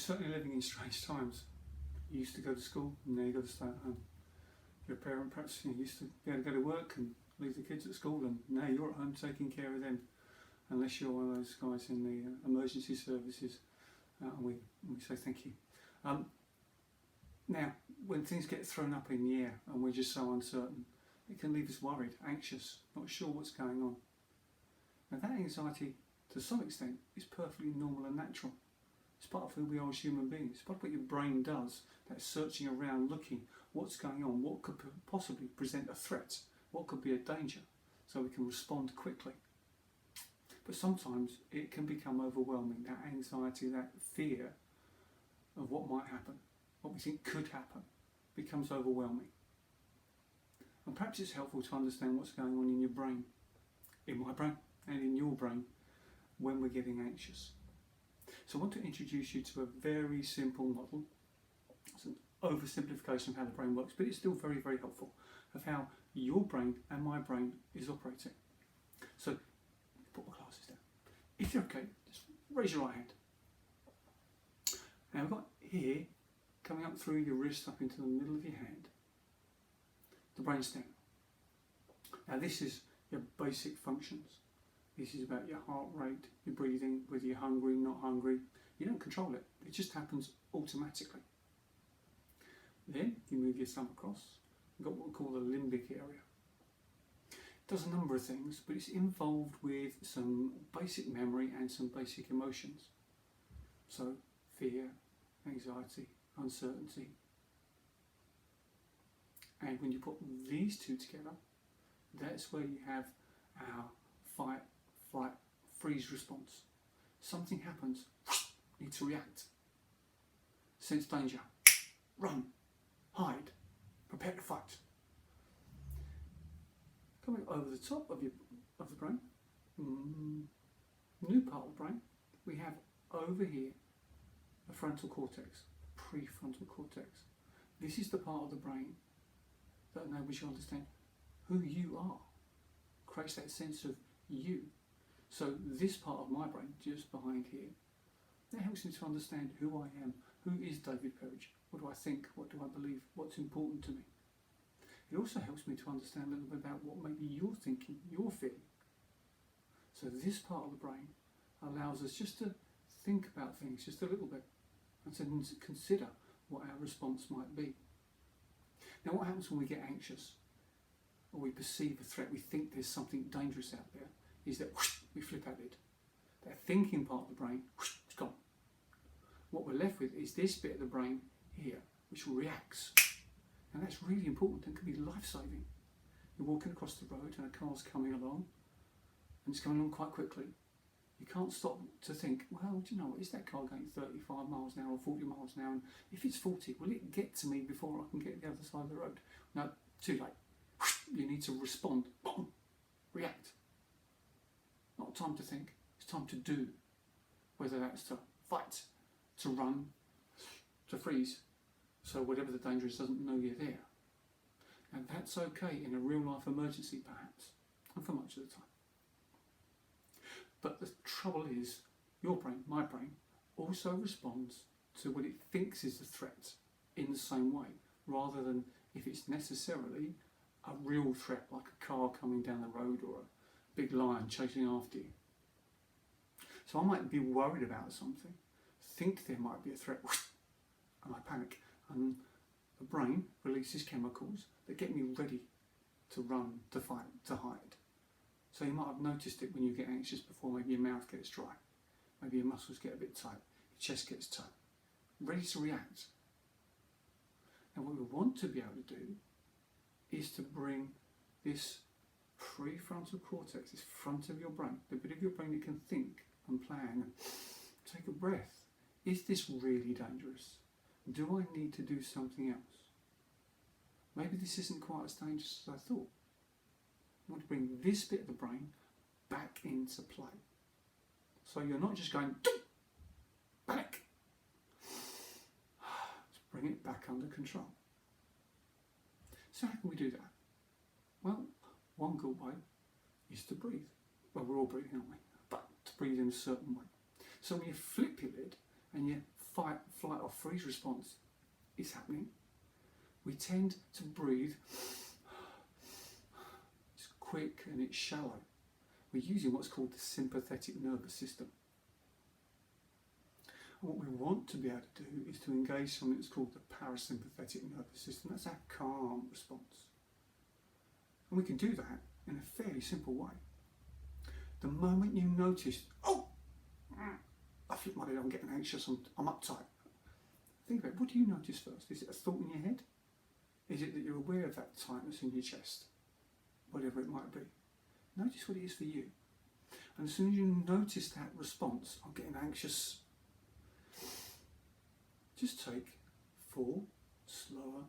certainly living in strange times. You used to go to school, and now you've got to stay at home. Your parent perhaps used to be able to go to work and leave the kids at school, and now you're at home taking care of them, unless you're one of those guys in the emergency services, and we say thank you. Now, when things get thrown up in the air and we're just so uncertain, it can leave us worried, anxious, not sure what's going on. Now that anxiety, to some extent, is perfectly normal and natural. It's part of who we are as human beings. It's part of what your brain does, that searching around, looking what's going on, what could possibly present a threat, what could be a danger, so we can respond quickly. But sometimes it can become overwhelming, that anxiety, that fear of what might happen, what we think could happen, becomes overwhelming. And perhaps it's helpful to understand what's going on in your brain, in my brain and in your brain, when we're getting anxious. So I want to introduce you to a very simple model. It's an oversimplification of how the brain works, but it's still very, very helpful, of how your brain and my brain is operating. So, put my glasses down. If you're okay, just raise your right hand. Now we've got here, coming up through your wrist up into the middle of your hand, the brainstem. Now this is your basic functions. This is about your heart rate, your breathing, whether you're hungry, not hungry. You don't control it. It just happens automatically. Then you move your thumb across. You've got what we call the limbic area. It does a number of things, but it's involved with some basic memory and some basic emotions. So fear, anxiety, uncertainty. And when you put these two together, that's where you have our fight, flight, freeze response. Something happens, need to react. Sense danger, run, hide, prepare to fight. Coming over the top of the brain, new part of the brain, we have over here the frontal cortex, prefrontal cortex. This is the part of the brain that enables you to understand who you are, creates that sense of you. So this part of my brain, just behind here, that helps me to understand who I am, who is David Perridge, what do I think, what do I believe, what's important to me. It also helps me to understand a little bit about what maybe you're thinking, you're feeling. So this part of the brain allows us just to think about things just a little bit and to consider what our response might be. Now what happens when we get anxious or we perceive a threat, we think there's something dangerous out there, is that we flip out it. That thinking part of the brain, it's gone. What we're left with is this bit of the brain here, which reacts. And that's really important and can be life-saving. You're walking across the road and a car's coming along, and it's coming along quite quickly. You can't stop to think, well, do you know what, is that car going 35 miles an hour or 40 miles an hour? And if it's 40, will it get to me before I can get to the other side of the road? No, too late. You need to respond, react. Not time to think, it's time to do. Whether that's to fight, to run, to freeze, so whatever the danger is doesn't know you're there. And that's okay in a real life emergency perhaps, and for much of the time. But the trouble is, your brain, my brain, also responds to what it thinks is a threat in the same way, rather than if it's necessarily a real threat, like a car coming down the road or a big lion chasing after you. So I might be worried about something, think there might be a threat, and I panic, and the brain releases chemicals that get me ready to run, to fight, to hide. So you might have noticed it when you get anxious before. Maybe your mouth gets dry, maybe your muscles get a bit tight, your chest gets tight, ready to react. And what we want to be able to do is to bring this prefrontal cortex, this front of your brain, the bit of your brain that can think and plan and take a breath. Is this really dangerous? Do I need to do something else? Maybe this isn't quite as dangerous as I thought. I want to bring this bit of the brain back into play. So you're not just going, panic. Let's bring it back under control. So how can we do that? Well, one good way is to breathe. Well, we're all breathing, aren't we? But to breathe in a certain way. So when you flip your lid and you fight, flight or freeze response is happening, we tend to breathe. It's quick and it's shallow. We're using what's called the sympathetic nervous system. And what we want to be able to do is to engage something that's called the parasympathetic nervous system. That's our calm response. And we can do that in a fairly simple way. The moment you notice, oh, I flip my head, I'm getting anxious, I'm uptight. Think about it. What do you notice first? Is it a thought in your head? Is it that you're aware of that tightness in your chest? Whatever it might be. Notice what it is for you. And as soon as you notice that response, I'm getting anxious, just take 4 slower,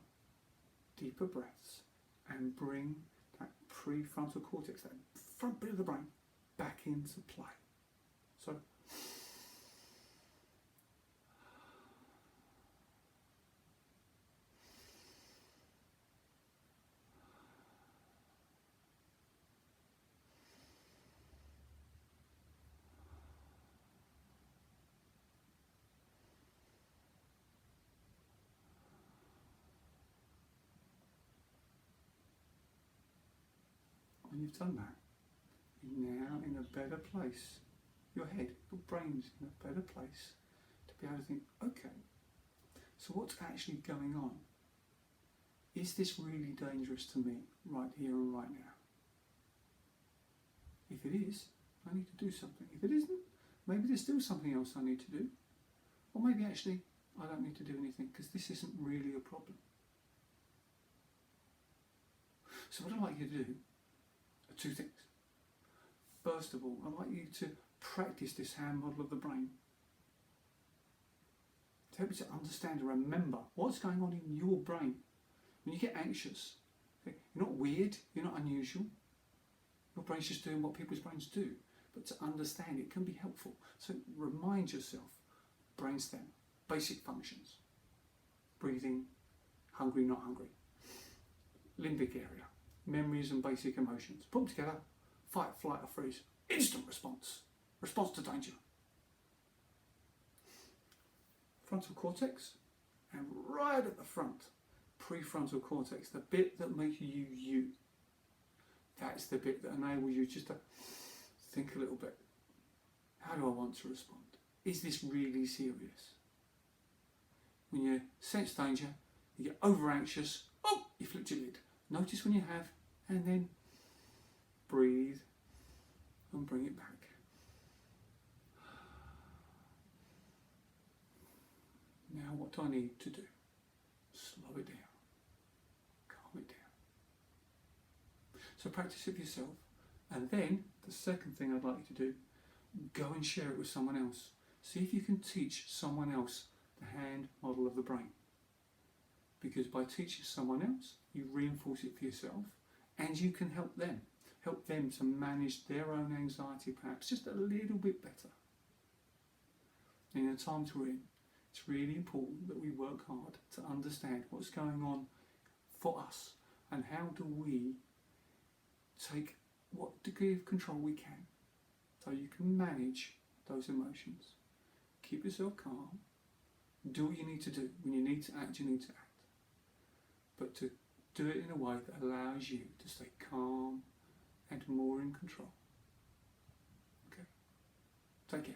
deeper breaths and bring that prefrontal cortex, that front bit of the brain, back into play. So, when you've done that, you're now in a better place. Your head, your brain's in a better place to be able to think, okay, so what's actually going on? Is this really dangerous to me right here and right now? If it is, I need to do something. If it isn't, maybe there's still something else I need to do. Or maybe actually I don't need to do anything because this isn't really a problem. So what I'd like you to do are 2 things. First of all, I'd like you to practice this hand model of the brain to help you to understand and remember what's going on in your brain. When you get anxious, okay, you're not weird, you're not unusual. Your brain's just doing what people's brains do. But to understand it can be helpful. So remind yourself, Brainstem, basic functions. Breathing, hungry, not hungry. Limbic area, memories and basic emotions. Put them together, fight, flight or freeze. Instant response. Response to danger. Frontal cortex, and right at the front, prefrontal cortex, the bit that makes you you. That's the bit that enables you just to think a little bit. How do I want to respond? Is this really serious? When you sense danger, you get over anxious, oh, you flipped your lid. Notice when you have, and then breathe and bring it back. Now what do I need to do? Slow it down. Calm it down. So practice it for yourself. And then, the second thing I'd like you to do, go and share it with someone else. See if you can teach someone else the hand model of the brain. Because by teaching someone else, you reinforce it for yourself and you can help them. Help them to manage their own anxiety perhaps just a little bit better. In the times we're in, it's really important that we work hard to understand what's going on for us and how do we take what degree of control we can so you can manage those emotions. Keep yourself calm. Do what you need to do. When you need to act, you need to act. But to do it in a way that allows you to stay calm and more in control. Okay? Take care.